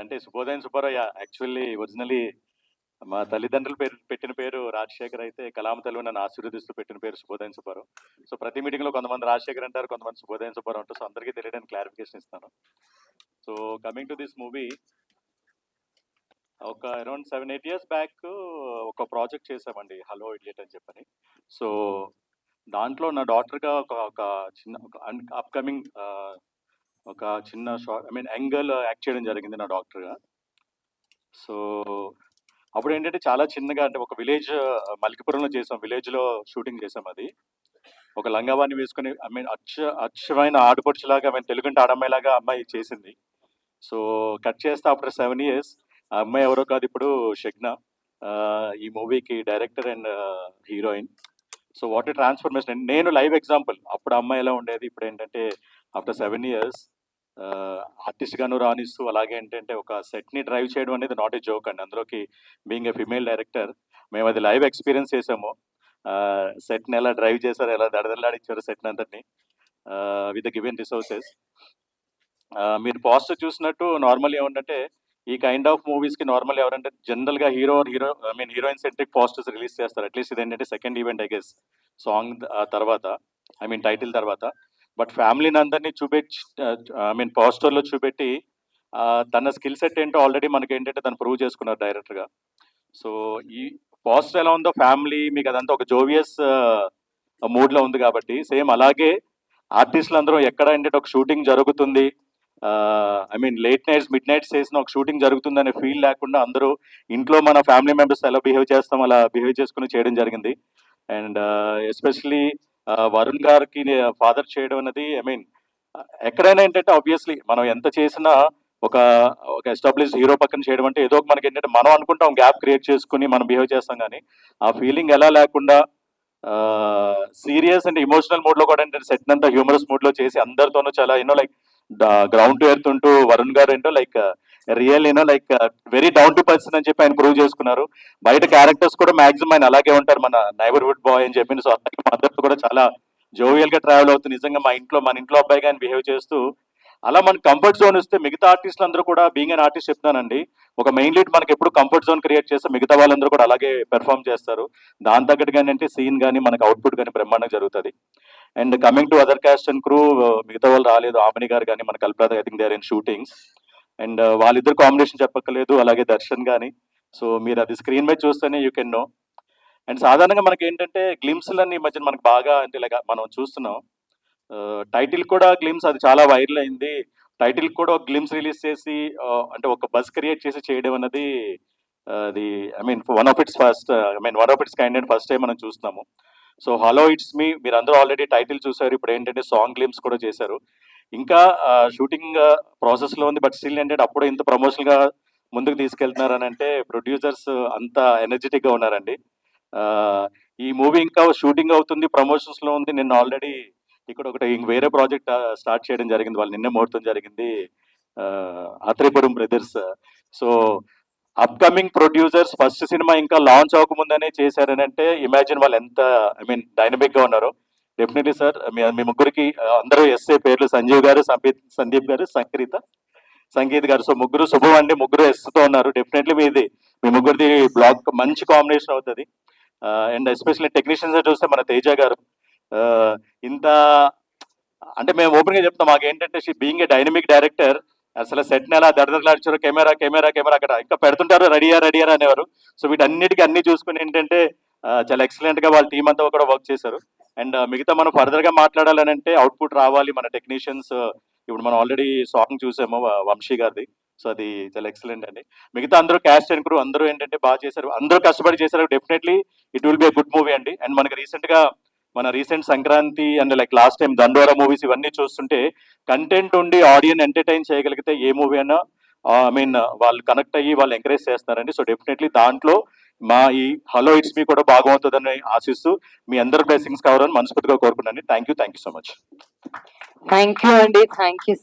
అంటే శుభోదయం Subbarao actually originally మా తల్లిదండ్రులు పెట్టిన పేరు రాజశేఖర్ అయితే కళామ నన్ను ఆశీర్వదిస్తూ పెట్టిన పేరు శుభోదయం సుబ్బారావు. సో ప్రతి మీటింగ్లో కొంతమంది రాజశేఖర్ అంటారు, కొంతమంది శుభోదయం సుబ్బారావు అంటారు. సో అందరికీ తెలియడానికి క్లారిఫికేషన్ ఇస్తాను. So coming to this movie, ఒక అరౌండ్ 7-8 years బ్యాక్ ఒక ప్రాజెక్ట్ చేసామండి, హలో ఇడియట్ అని చెప్పని. సో దాంట్లో నా డాక్టర్గా ఒక చిన్న అప్కమింగ్ ఒక చిన్న షార్ట్ యంగల్ యాక్ట్ చేయడం జరిగింది నా డాక్టర్గా. సో అప్పుడు ఏంటంటే చాలా చిన్నగా, అంటే ఒక విలేజ్ మల్కిపురంలో చేసాం, విలేజ్లో షూటింగ్ చేసాం. అది ఒక లంగావాణి వేసుకుని అచ్చమైన ఆడపడుచులాగా తెలుగుంటే ఆడమ్మాయిలాగా అమ్మాయి చేసింది. సో కట్ చేస్తే ఆఫ్టర్ 7 years ఆ అమ్మాయి ఎవరో కాదు, ఇప్పుడు షగ్న, ఈ మూవీకి director and heroine. So what a transformation. నేను లైవ్ ఎగ్జాంపుల్. అప్పుడు అమ్మాయి ఎలా ఉండేది, ఇప్పుడు ఏంటంటే ఆఫ్టర్ 7 years ఆర్టిస్ట్ గాను రాణిస్తూ, అలాగే ఏంటంటే ఒక సెట్ని డ్రైవ్ చేయడం అనేది నాట్ ఏ జోక్ అండి. అందులోకి బీయింగ్ ఏ ఫిమేల్ డైరెక్టర్ మేము అది లైవ్ ఎక్స్పీరియన్స్ చేసాము. సెట్ని ఎలా డ్రైవ్ చేశారు, ఎలా దడదలాడించారు సెట్ని అంతటిని విత్ ద గివెన్ రిసోర్సెస్. మీరు పోస్టర్ చూసినట్టు నార్మల్ ఏమంటే ఈ కైండ్ ఆఫ్ మూవీస్కి నార్మల్ ఎవరంటే జనరల్గా హీరోయిన్ సెంట్రిక్ పోస్టర్స్ రిలీజ్ చేస్తారు. అట్లీస్ట్ ఇది ఏంటంటే second event I guess song తర్వాత, టైటిల్ తర్వాత. బట్ ఫ్యామిలీని అందరినీ పోస్టర్లో చూపెట్టి తన స్కిల్ సెట్ ఏంటో ఆల్రెడీ మనకి ఏంటంటే తను ప్రూవ్ చేసుకున్నారు డైరెక్టర్గా. సో ఈ పోస్టర్ ఎలా ఉందో ఫ్యామిలీ మీకు అదంతా ఒక జోవియస్ మూడ్లో ఉంది కాబట్టి, సేమ్ అలాగే ఆర్టిస్టులు అందరూ ఎక్కడ ఏంటంటే ఒక షూటింగ్ జరుగుతుంది, లేట్ నైట్స్ మిడ్ నైట్స్ చేసిన ఒక షూటింగ్ జరుగుతుందనే ఫీల్ లేకుండా అందరూ ఇంట్లో మన ఫ్యామిలీ మెంబర్స్ ఎలా బిహేవ్ చేస్తాం అలా బిహేవ్ చేసుకుని చేయడం జరిగింది. అండ్ ఎస్పెషలీ వరుణ్ గారికి ఫాదర్ చేయడం అనేది ఎక్కడైనా ఏంటంటే ఆబ్వియస్లీ మనం ఎంత చేసినా ఒక ఎస్టాబ్లిష్ హీరో పక్కన చేయడం అంటే ఏదో మనకి ఏంటంటే మనం అనుకుంటాం గ్యాప్ క్రియేట్ చేసుకుని మనం బిహేవ్ చేస్తాం, కానీ ఆ ఫీలింగ్ ఎలా లేకుండా సీరియస్ అండ్ ఇమోషనల్ మూడ్లో కూడా ఏంటంటే సెట్ అంతా హ్యూమరస్ మూడ్లో చేసి అందరితోనూ చాలా లైక్ గ్రౌండ్ టు ఎర్త్ ఉంటూ వరుణ్ గారు ఏంటో like real very down to person అని చెప్పి ఆయన ప్రూవ్ చేసుకున్నారు. బయట క్యారెక్టర్స్ కూడా మాక్సిమం ఆయన అలాగే ఉంటారు, మన నైబర్హుడ్ బాయ్ అని చెప్పి. సో అలాగే మా అందరితో కూడా చాలా జోవియల్ గా ట్రావెల్ అవుతుంది. నిజంగా మన ఇంట్లో అబ్బాయిగా ఆయన బిహేవ్ చేస్తూ అలా మన కంఫర్ట్ జోన్ ఇస్తే మిగతా ఆర్టిస్టులు అందరూ కూడా, బీయింగ్ అన్ ఆర్టిస్ట్ చెప్తానండి, ఒక మెయిన్ లీడ్ మనకి ఎప్పుడు కంఫర్ట్ జోన్ క్రియేట్ చేస్తే మిగతా వాళ్ళందరూ కూడా అలాగే పెర్ఫామ్ చేస్తారు. దాని తగ్గట్టుగానే అంటే సీన్ కానీ మనకు అవుట్పుట్ కానీ బ్రహ్మాండంగా జరుగుతుంది. And coming to other cast and crew, మిగతా వాళ్ళు రాలేదు. ఆమని గారు కానీ మన Kalpana, I think they are in shootings. And వాళ్ళిద్దరు కాంబినేషన్ చెప్పక్కర్లేదు, అలాగే దర్శన్ కానీ. సో మీరు అది స్క్రీన్ మీద చూస్తేనే యూ కెన్ నో. అండ్ సాధారణంగా మనకి ఏంటంటే గ్లిమ్స్లన్నీ ఈ మధ్యన మనకు బాగా అంటే లైక్ మనం చూస్తున్నాం. టైటిల్ కూడా గ్లిమ్స్, అది చాలా వైరల్ అయింది. టైటిల్ కూడా ఒక గ్లిమ్స్ రిలీజ్ చేసి అంటే ఒక బజ్ క్రియేట్ చేసి చేయడం అన్నది అది one of it's kind and first time మనం చూస్తున్నాము. సో హలో ఇట్స్ మీ, మీరు అందరూ ఆల్రెడీ టైటిల్ చూసారు, ఇప్పుడు ఏంటంటే సాంగ్ గ్లిమ్స్ కూడా చేశారు. ఇంకా షూటింగ్ ప్రాసెస్లో ఉంది, బట్ స్టిల్ ఏంటంటే అప్పుడే ఇంత ప్రమోషన్గా ముందుకు తీసుకెళ్తున్నారని అంటే ప్రొడ్యూసర్స్ అంత ఎనర్జెటిక్గా ఉన్నారండి. ఈ మూవీ ఇంకా షూటింగ్ అవుతుంది, ప్రమోషన్స్లో ఉంది. నిన్న ఆల్రెడీ ఇక్కడ ఒకటి వేరే ప్రాజెక్ట్ స్టార్ట్ చేయడం జరిగింది, వాళ్ళు నిన్నే ముహూర్తం జరిగింది, Atreyapuram brothers. So upcoming producers first cinema ఇంకా లాంచ్ అవ్వకముందనే చేశారని అంటే ఇమాజిన్ వాళ్ళు ఎంత డైనమిక్ గా ఉన్నారో. డెఫినెట్లీ సార్, మీ ముగ్గురికి అందరూ ఎస్ఏ పేర్లు, సంజీవ్ గారు, సందీప్ గారు, సంగీత్ గారు. సో ముగ్గురు శుభం అండి, ముగ్గురు ఎస్తో ఉన్నారు. డెఫినెట్లీ మీ ముగ్గురిది బ్లాక్ మంచి కాంబినేషన్ అవుతుంది. అండ్ ఎస్పెషల్లీ టెక్నీషియన్స్ చూస్తే మన తేజ గారు, ఇంత అంటే మేము ఓపెన్ గా చెప్తాం, మాకేంటంటే బీయింగ్ ఏ డైనమిక్ డైరెక్టర్, అసలు సెట్ని ఎలా దడదలాడిచారు, కెమెరా అక్కడ ఇంకా పెడుతుంటారు, రెడీయా అనేవారు. సో వీటన్నిటికీ అన్ని చూసుకుని ఏంటంటే చాలా ఎక్సలెంట్ గా వాళ్ళ టీం అంతా కూడా వర్క్ చేశారు. అండ్ మిగతా మనం ఫర్దర్ గా మాట్లాడాలని అంటే అవుట్పుట్ రావాలి. మన టెక్నీషియన్స్ ఇప్పుడు మనం ఆల్రెడీ సాంగ్ చూసాము వంశీ గారిది, సో అది చాలా ఎక్సలెంట్ అండి. మిగతా అందరూ క్యాస్ట్ అండ్ క్రూ అందరూ ఏంటంటే బాగా చేశారు, అందరూ కష్టపడి చేశారు. Definitely it will be a good movie అండి. అండ్ మనకి recent Sankranti and like last time దండోరా మూవీస్ ఇవన్నీ చూస్తుంటే కంటెంట్ ఉండి ఆడియన్ ఎంటర్టైన్ చేయగలిగితే ఏ మూవీ అయినా వాళ్ళు కనెక్ట్ అయ్యి వాళ్ళు ఎంకరేజ్ చేస్తున్నారండి. సో డెఫినెట్లీ దాంట్లో మా ఈ హలో ఇట్స్ మీ కూడా బాగుంటుందని ఆశిస్తూ మీ అందరి బ్లెస్సింగ్స్ కావాలని మనస్ఫూర్తిగా కోరుకున్నాను. Thank you so much. Thank you అండి, థ్యాంక్ యూ.